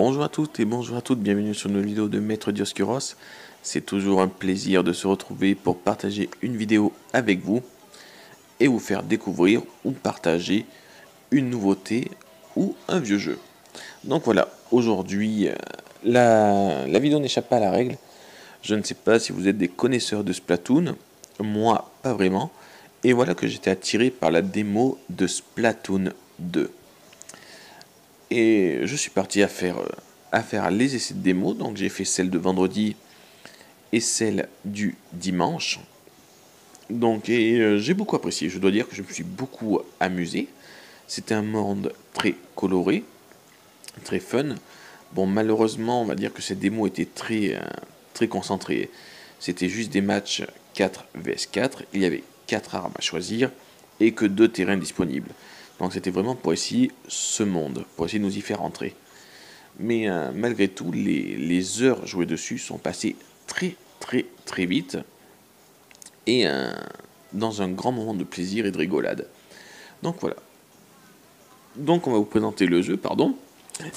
Bonjour à toutes et bonjour à toutes, bienvenue sur une vidéo de Maître Dioscuros. C'est toujours un plaisir de se retrouver pour partager une vidéo avec vous et vous faire découvrir ou partager une nouveauté ou un vieux jeu. Donc voilà, aujourd'hui la vidéo n'échappe pas à la règle. Je ne sais pas si vous êtes des connaisseurs de Splatoon, moi pas vraiment. Et voilà que j'étais attiré par la démo de Splatoon 2. Et je suis parti à faire les essais de démo. Donc j'ai fait celle de vendredi et celle du dimanche. Donc j'ai beaucoup apprécié. Je dois dire que je me suis beaucoup amusé. C'était un monde très coloré, très fun. Bon, malheureusement, on va dire que cette démo était très concentrée. C'était juste des matchs 4 vs 4. Il y avait 4 armes à choisir et que 2 terrains disponibles. Donc c'était vraiment pour essayer ce monde, pour essayer de nous y faire entrer. Mais malgré tout, les heures jouées dessus sont passées très vite et dans un grand moment de plaisir et de rigolade. Donc voilà. Donc on va vous présenter le jeu, pardon.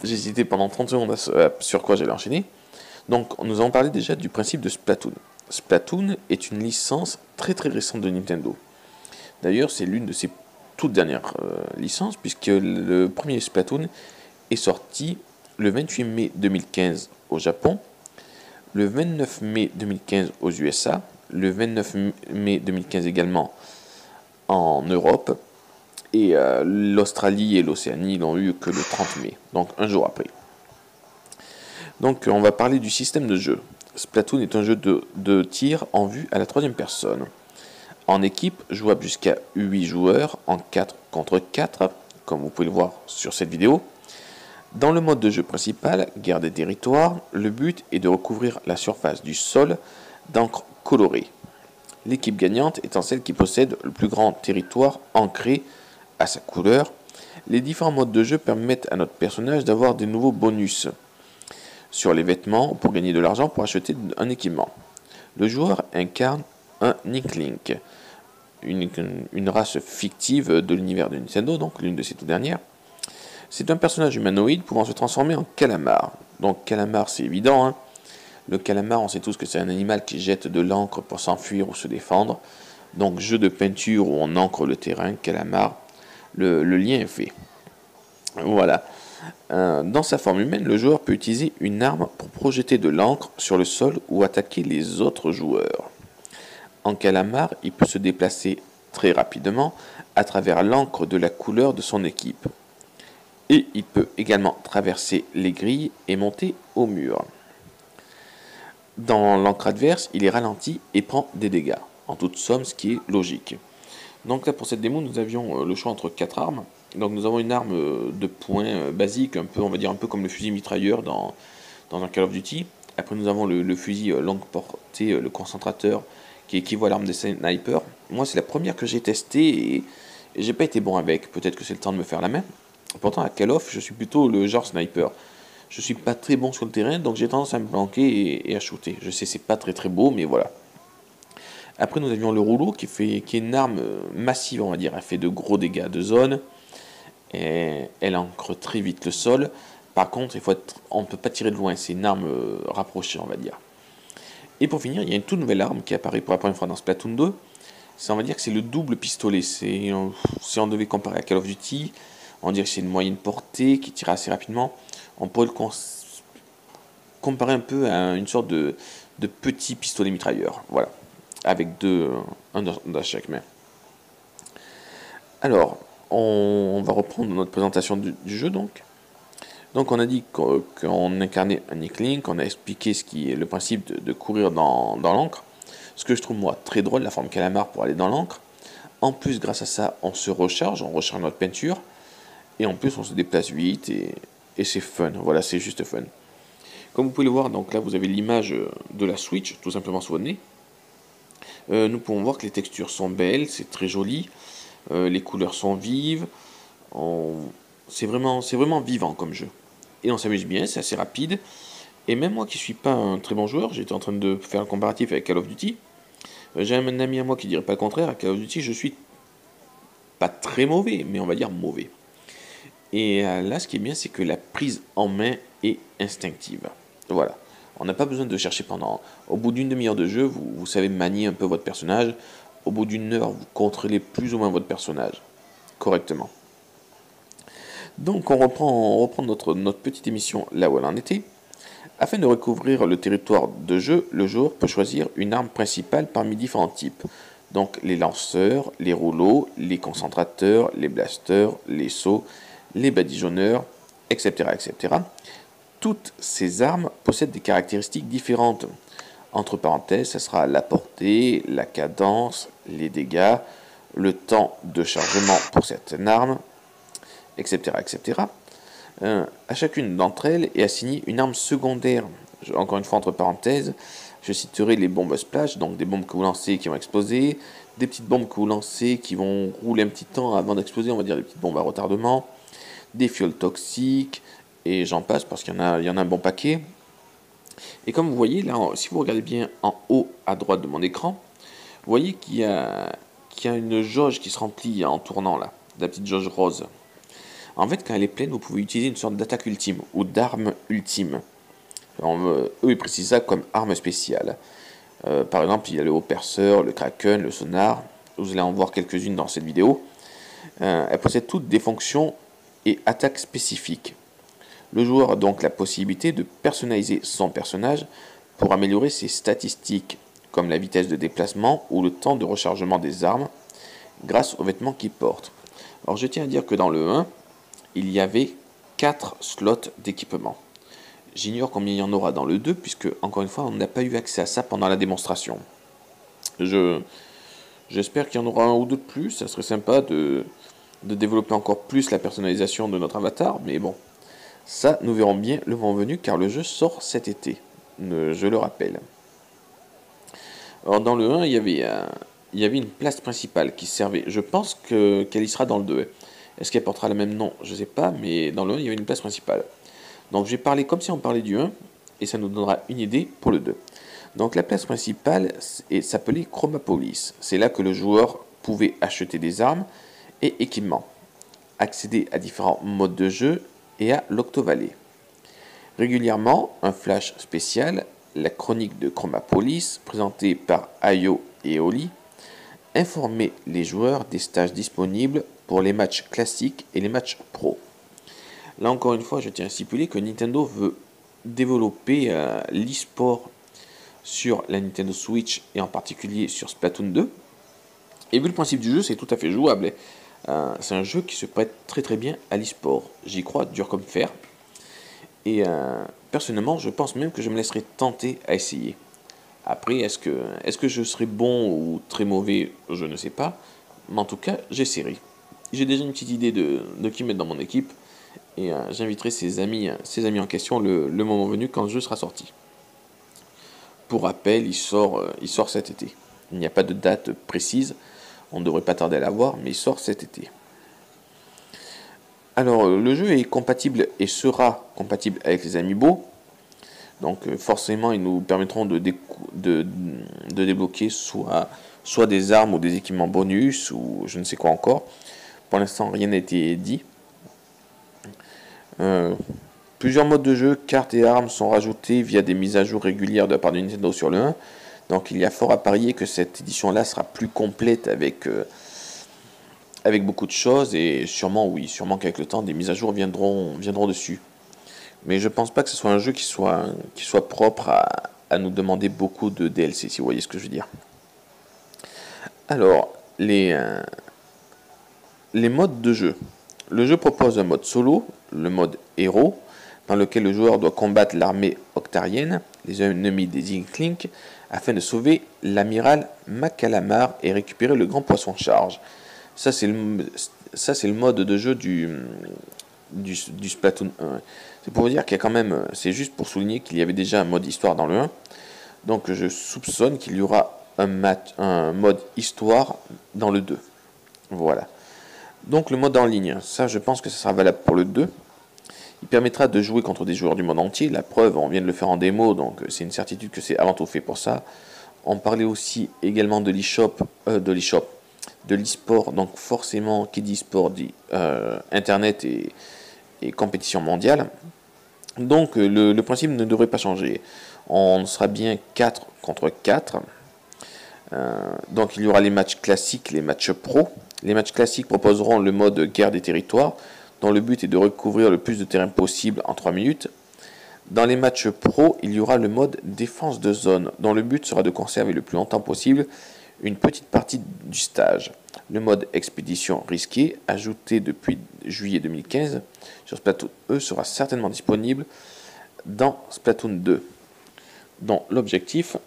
J'ai hésité pendant 30 secondes sur quoi j'allais enchaîner. Donc nous avons parlé déjà du principe de Splatoon. Splatoon est une licence très récente de Nintendo. D'ailleurs, c'est l'une de ses toutes dernières licences, puisque le premier Splatoon est sorti le 28 mai 2015 au Japon, le 29 mai 2015 aux USA, le 29 mai 2015 également en Europe, et l'Australie et l'Océanie n'ont eu que le 30 mai, donc un jour après. Donc on va parler du système de jeu. Splatoon est un jeu de tir en vue à la troisième personne. En équipe, jouable jusqu'à 8 joueurs en 4 contre 4, comme vous pouvez le voir sur cette vidéo. Dans le mode de jeu principal, guerre des territoires, le but est de recouvrir la surface du sol d'encre colorée. L'équipe gagnante étant celle qui possède le plus grand territoire ancré à sa couleur. Les différents modes de jeu permettent à notre personnage d'avoir des nouveaux bonus sur les vêtements pour gagner de l'argent pour acheter un équipement. Le joueur incarne un Inkling, une race fictive de l'univers de Nintendo, donc l'une de ces toutes dernières. C'est un personnage humanoïde pouvant se transformer en calamar. Donc calamar, c'est évident, hein. Le calamar, on sait tous que c'est un animal qui jette de l'encre pour s'enfuir ou se défendre. Donc jeu de peinture où on encre le terrain, calamar, le lien est fait. Voilà. Dans sa forme humaine, le joueur peut utiliser une arme pour projeter de l'encre sur le sol ou attaquer les autres joueurs. En calamar, il peut se déplacer très rapidement à travers l'encre de la couleur de son équipe. Et il peut également traverser les grilles et monter au mur. Dans l'encre adverse, il est ralenti et prend des dégâts. En toute somme, ce qui est logique. Donc là, pour cette démo, nous avions le choix entre 4 armes. Donc nous avons une arme de poing basique, on va dire un peu comme le fusil mitrailleur dans un Call of Duty. Après, nous avons le fusil longue portée, le concentrateur, qui équivaut à l'arme des snipers. Moi, c'est la première que j'ai testée et j'ai pas été bon avec. Peut-être que c'est le temps de me faire la main. Pourtant, à Call of, je suis plutôt le genre sniper. Je suis pas très bon sur le terrain, donc j'ai tendance à me planquer et à shooter. Je sais, c'est pas très beau, mais voilà. Après, nous avions le rouleau qui est une arme massive, on va dire. Elle fait de gros dégâts de zone. Et elle ancre très vite le sol. Par contre, on ne peut pas tirer de loin. C'est une arme rapprochée, on va dire. Et pour finir, il y a une toute nouvelle arme qui apparaît pour la première fois dans Splatoon 2. On va dire que c'est le double pistolet. Si on devait comparer à Call of Duty, on dirait que c'est une moyenne portée qui tire assez rapidement. On pourrait le comparer un peu à une sorte de petit pistolet mitrailleur. Voilà. Avec un dans chaque main. Alors, on va reprendre notre présentation du jeu donc. Donc on a dit qu'on incarnait un Inkling, qu'on a expliqué ce qui est le principe de courir dans l'encre. Ce que je trouve moi très drôle, la forme calamar pour aller dans l'encre. En plus, grâce à ça, on recharge notre peinture. Et en plus, on se déplace vite et c'est fun. Voilà, c'est juste fun. Comme vous pouvez le voir, donc là, vous avez l'image de la Switch, tout simplement sous votre nez. Nous pouvons voir que les textures sont belles, c'est très joli. Les couleurs sont vives. C'est vraiment vivant comme jeu. Et on s'amuse bien, c'est assez rapide. Et même moi qui suis pas un très bon joueur, j'étais en train de faire un comparatif avec Call of Duty. J'ai un ami à moi qui dirait pas le contraire. À Call of Duty, je suis pas très mauvais, mais on va dire mauvais. Et là, ce qui est bien, c'est que la prise en main est instinctive. Voilà. On n'a pas besoin de chercher pendant. Au bout d'une demi-heure de jeu, vous savez manier un peu votre personnage. Au bout d'une heure, vous contrôlez plus ou moins votre personnage correctement. Donc on reprend notre petite émission là où elle en était. Afin de recouvrir le territoire de jeu, le joueur peut choisir une arme principale parmi différents types. Donc les lanceurs, les rouleaux, les concentrateurs, les blasters, les sauts, les badigeonneurs, etc., etc. Toutes ces armes possèdent des caractéristiques différentes. Entre parenthèses, ce sera la portée, la cadence, les dégâts, le temps de chargement pour certaines armes, etc., etc. À chacune d'entre elles est assignée une arme secondaire. Encore une fois, entre parenthèses, je citerai les bombes splash, donc des bombes que vous lancez qui vont exploser, des petites bombes que vous lancez qui vont rouler un petit temps avant d'exploser, on va dire des petites bombes à retardement, des fioles toxiques, et j'en passe parce qu'il y en a un bon paquet. Et comme vous voyez, là, si vous regardez bien en haut à droite de mon écran, vous voyez qu'il y a une jauge qui se remplit en tournant là, la petite jauge rose. En fait, quand elle est pleine, vous pouvez utiliser une sorte d'attaque ultime ou d'arme ultime. Eux, ils précisent ça comme arme spéciale. Par exemple, il y a le haut perceur, le kraken, le sonar. Vous allez en voir quelques-unes dans cette vidéo. Elles possèdent toutes des fonctions et attaques spécifiques. Le joueur a donc la possibilité de personnaliser son personnage pour améliorer ses statistiques, comme la vitesse de déplacement ou le temps de rechargement des armes, grâce aux vêtements qu'il porte. Alors je tiens à dire que dans le 1, il y avait 4 slots d'équipement. J'ignore combien il y en aura dans le 2, puisque, encore une fois, on n'a pas eu accès à ça pendant la démonstration. J'espère qu'il y en aura un ou deux de plus, ça serait sympa de développer encore plus la personnalisation de notre avatar, mais bon, ça, nous verrons bien le moment venu, car le jeu sort cet été, je le rappelle. Alors, dans le 1, il y avait une place principale qui servait, je pense qu'elle y sera dans le 2. Est-ce qu'elle portera le même nom? Je ne sais pas, mais dans le 1, il y avait une place principale. Donc je vais parler comme si on parlait du 1, et ça nous donnera une idée pour le 2. Donc la place principale s'appelait Chromapolis. C'est là que le joueur pouvait acheter des armes et équipements, accéder à différents modes de jeu et à l'Octovalley. Régulièrement, un flash spécial, la chronique de Chromapolis, présentée par Ayo et Oli, informait les joueurs des stages disponibles pour les matchs classiques et les matchs pro. Là encore une fois, je tiens à stipuler que Nintendo veut développer l'e-sport sur la Nintendo Switch et en particulier sur Splatoon 2. Et vu le principe du jeu, c'est tout à fait jouable. C'est un jeu qui se prête très très bien à l'e-sport. J'y crois dur comme fer. Et personnellement, je pense même que je me laisserai tenter à essayer. Après, est-ce que je serai bon ou très mauvais? Je ne sais pas. Mais en tout cas, j'essaierai. J'ai déjà une petite idée de qui mettre dans mon équipe. Et j'inviterai ses amis en question le moment venu quand le jeu sera sorti. Pour rappel, il sort cet été. Il n'y a pas de date précise. On ne devrait pas tarder à l'avoir, mais il sort cet été. Alors, le jeu est compatible et sera compatible avec les amiibo. Donc, forcément, ils nous permettront de débloquer soit des armes ou des équipements bonus ou je ne sais quoi encore. Pour l'instant, rien n'a été dit. Plusieurs modes de jeu, cartes et armes sont rajoutés via des mises à jour régulières de la part de Nintendo sur le 1. Donc il y a fort à parier que cette édition-là sera plus complète avec beaucoup de choses. Et sûrement qu'avec le temps, des mises à jour viendront dessus. Mais je pense pas que ce soit un jeu qui soit propre à nous demander beaucoup de DLC, si vous voyez ce que je veux dire. Alors, les modes de jeu. Le jeu propose un mode solo, le mode héros, dans lequel le joueur doit combattre l'armée octarienne, les ennemis des Inklings, afin de sauver l'amiral Macalamar et récupérer le grand poisson charge. Ça, c'est le mode de jeu du Splatoon 1. C'est pour vous dire qu'il y a quand même, c'est juste pour souligner qu'il y avait déjà un mode histoire dans le 1. Donc je soupçonne qu'il y aura un mode histoire dans le 2. Voilà. Donc le mode en ligne, ça je pense que ça sera valable pour le 2. Il permettra de jouer contre des joueurs du monde entier. La preuve, on vient de le faire en démo, donc c'est une certitude que c'est avant tout fait pour ça. On parlait aussi également de l'eShop, de l'e-sport, donc forcément, qui dit sport dit Internet et compétition mondiale. Donc le principe ne devrait pas changer. On sera bien 4 contre 4. Donc il y aura les matchs classiques, les matchs pro. Les matchs classiques proposeront le mode guerre des territoires, dont le but est de recouvrir le plus de terrain possible en 3 minutes. Dans les matchs pro, il y aura le mode défense de zone, dont le but sera de conserver le plus longtemps possible une petite partie du stage. Le mode expédition risquée, ajouté depuis juillet 2015 sur Splatoon E, sera certainement disponible dans Splatoon 2. Dont l'objectif,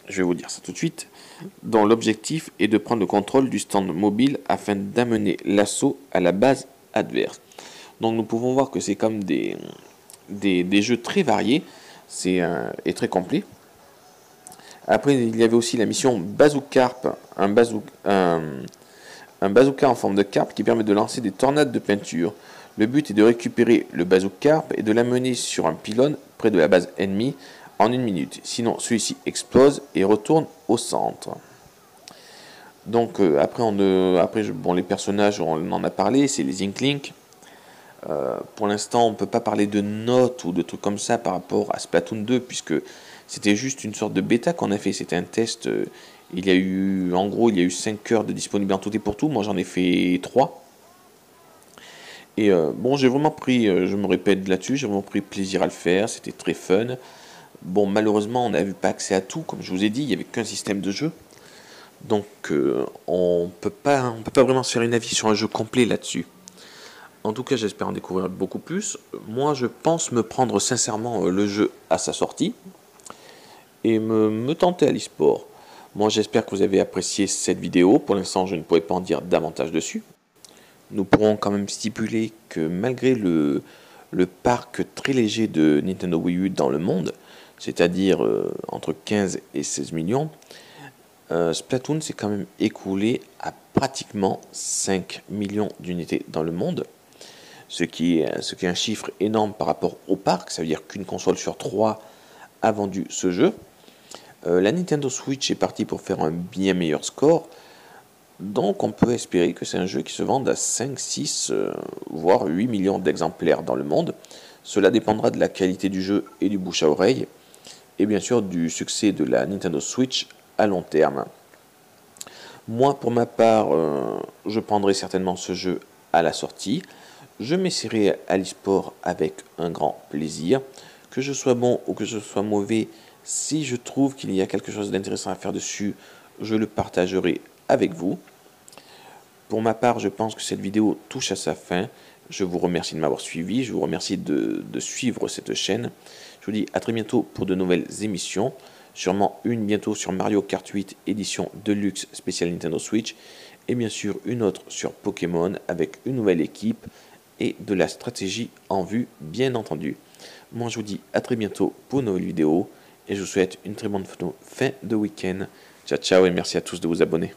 je vais vous dire ça tout de suite, dont l'objectif est de prendre le contrôle du stand mobile afin d'amener l'assaut à la base adverse. Donc nous pouvons voir que c'est comme des jeux très variés et très complets. Après, il y avait aussi la mission Bazookarp, un bazooka en forme de carpe qui permet de lancer des tornades de peinture. Le but est de récupérer le bazookarp et de l'amener sur un pylône près de la base ennemie en 1 minute. Sinon, celui-ci explose et retourne au centre. Donc après, les personnages, on en a parlé, c'est les Inklings. Pour l'instant, on ne peut pas parler de notes ou de trucs comme ça par rapport à Splatoon 2, puisque c'était juste une sorte de bêta qu'on a fait. C'était un test. Il y a eu 5 heures de disponible en tout et pour tout. Moi, j'en ai fait 3. Et j'ai vraiment pris, je me répète là-dessus, j'ai vraiment pris plaisir à le faire. C'était très fun. Bon, malheureusement, on n'avait pas accès à tout. Comme je vous ai dit, il n'y avait qu'un système de jeu. Donc, on peut pas vraiment se faire une avis sur un jeu complet là-dessus. En tout cas, j'espère en découvrir beaucoup plus. Moi, je pense me prendre sincèrement le jeu à sa sortie et me tenter à l'e-sport. Moi, j'espère que vous avez apprécié cette vidéo. Pour l'instant, je ne pourrais pas en dire davantage dessus. Nous pourrons quand même stipuler que malgré le parc très léger de Nintendo Wii U dans le monde, c'est-à-dire entre 15 et 16 millions, Splatoon s'est quand même écoulé à pratiquement 5 millions d'unités dans le monde. Ce qui est un chiffre énorme par rapport au parc. Ça veut dire qu'une console sur 3 a vendu ce jeu. La Nintendo Switch est partie pour faire un bien meilleur score. Donc on peut espérer que c'est un jeu qui se vende à 5, 6, voire 8 millions d'exemplaires dans le monde. Cela dépendra de la qualité du jeu et du bouche à oreille. Et bien sûr du succès de la Nintendo Switch à long terme. Moi pour ma part, je prendrai certainement ce jeu à la sortie. Je m'essaierai à l'e-sport avec un grand plaisir. Que je sois bon ou que je sois mauvais, si je trouve qu'il y a quelque chose d'intéressant à faire dessus, je le partagerai avec vous. Pour ma part, je pense que cette vidéo touche à sa fin. Je vous remercie de m'avoir suivi. Je vous remercie de suivre cette chaîne. Je vous dis à très bientôt pour de nouvelles émissions. Sûrement une bientôt sur Mario Kart 8 édition Deluxe spéciale Nintendo Switch. Et bien sûr une autre sur Pokémon avec une nouvelle équipe et de la stratégie en vue, bien entendu. Moi, je vous dis à très bientôt pour une nouvelle vidéo et je vous souhaite une très bonne fin de week-end. Ciao, ciao et merci à tous de vous abonner.